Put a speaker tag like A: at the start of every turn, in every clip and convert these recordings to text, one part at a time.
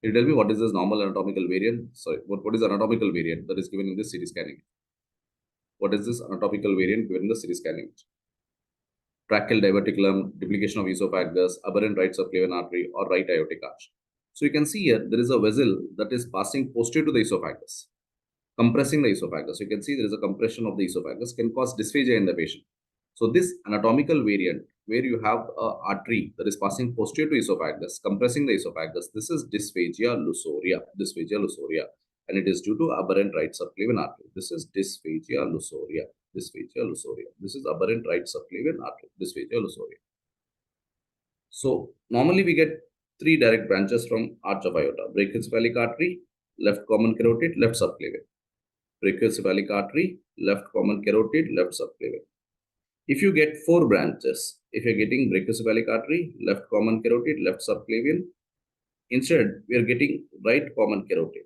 A: You tell me what is this normal anatomical variant? Sorry, what is anatomical variant that is given in this CT scanning? What is this anatomical variant given in the CT scanning? Tracheal diverticulum, duplication of esophagus, aberrant right subclavian artery, or right aortic arch. So you can see here there is a vessel that is passing posterior to the esophagus, compressing the esophagus. You can see there is a compression of the esophagus, can cause dysphagia in the patient. So this anatomical variant where you have a artery that is passing posterior to esophagus, compressing the esophagus, this is dysphagia lusoria. Dysphagia lusoria. And it is due to aberrant right subclavian artery. This is dysphagia lusoria. Dysphagia lusoria. This is aberrant right subclavian artery. Dysphagia lusoria. So normally we get three direct branches from arch of aorta: brachiocephalic artery, left common carotid, left subclavian. Brachiocephalic artery, left common carotid, left subclavian. If you get four branches, if you're getting brachiocephalic artery, left common carotid, left subclavian, instead we are getting right common carotid,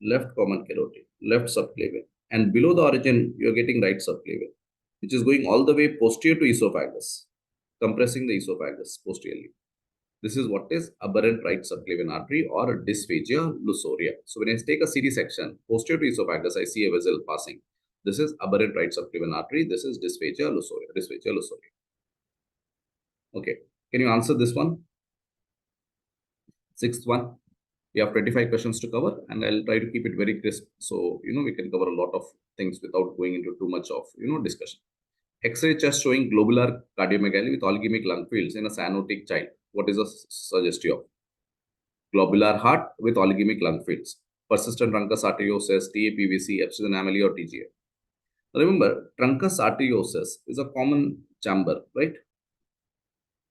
A: left common carotid, left subclavian, and below the origin you are getting right subclavian, which is going all the way posterior to esophagus, compressing the esophagus posteriorly. This is what is aberrant right subclavian artery or dysphagia lusoria. So when I take a CT section, posterior to esophagus, I see a vessel passing. This is aberrant right subclavian artery. This is dysphagia lusoria. Dysphagia lusoria. Okay. Can you answer this one? Sixth one. We have 25 questions to cover, and I'll try to keep it very crisp. So, we can cover a lot of things without going into too much of, discussion. X-ray chest showing globular cardiomegaly with oligemic lung fields in a cyanotic child. What is the suggestion of? Globular heart with oligemic lung fields. Persistent truncus arteriosus, TAPVC, Ebstein anomaly, or TGA. Remember, truncus arteriosus is a common chamber, right?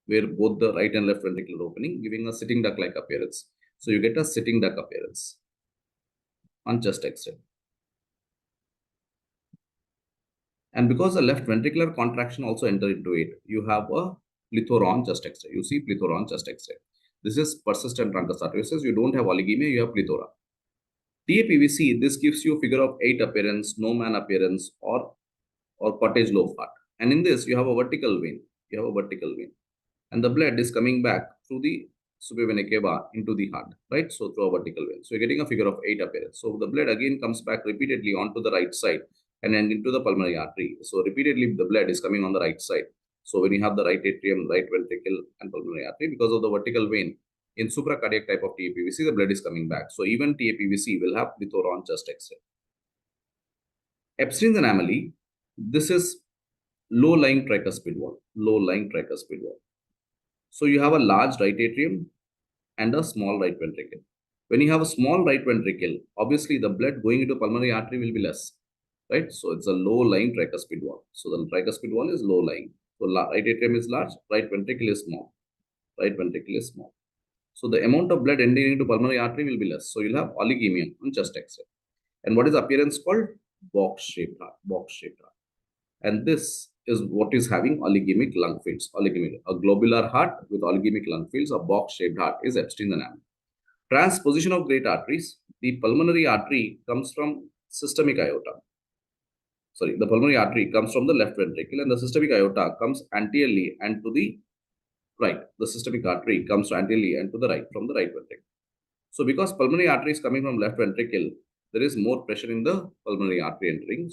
A: Where both the right and left ventricle are opening, giving a sitting duck-like appearance. So you get a sitting duck appearance on chest X-ray. And because the left ventricular contraction also enter into it, you have a plethora on chest X-ray. You see plethora on chest X-ray. This is persistent truncus arteriosus. You don't have oligemia, you have plethora. TAPVC, this gives you figure of 8 appearance, no man appearance, or cottage loaf heart. And in this, you have a vertical vein. You have a vertical vein. And the blood is coming back through the superior vena cava into the heart, right? So through a vertical vein. So you're getting a figure of 8 appearance. So the blood again comes back repeatedly onto the right side and then into the pulmonary artery. So repeatedly the blood is coming on the right side. So when you have the right atrium, right ventricle, and pulmonary artery, because of the vertical vein, in supracardiac type of TAPVC, the blood is coming back. So even TAPVC will have plethora on chest X-ray. Ebstein's anomaly, this is low-lying tricuspid wall. Low-lying tricuspid wall. So you have a large right atrium and a small right ventricle. When you have a small right ventricle, obviously the blood going into pulmonary artery will be less, right? So it's a low-lying tricuspid wall. So the tricuspid wall is low-lying. So right atrium is large, right ventricle is small. Right ventricle is small. So the amount of blood entering into pulmonary artery will be less. So you'll have oligemia on chest X-ray. And what is the appearance called? Box-shaped heart. Box-shaped heart. And this is what is having oligemic lung fields. Oligemic, a globular heart with oligemic lung fields, a box-shaped heart is Ebstein's anomaly. Transposition of great arteries. The pulmonary artery comes from systemic aorta. Sorry, the pulmonary artery comes from the left ventricle, and the systemic aorta comes anteriorly and to the right. The systemic artery comes anteriorly and to the right from the right ventricle. So because pulmonary artery is coming from left ventricle, there is more pressure in the pulmonary artery entering.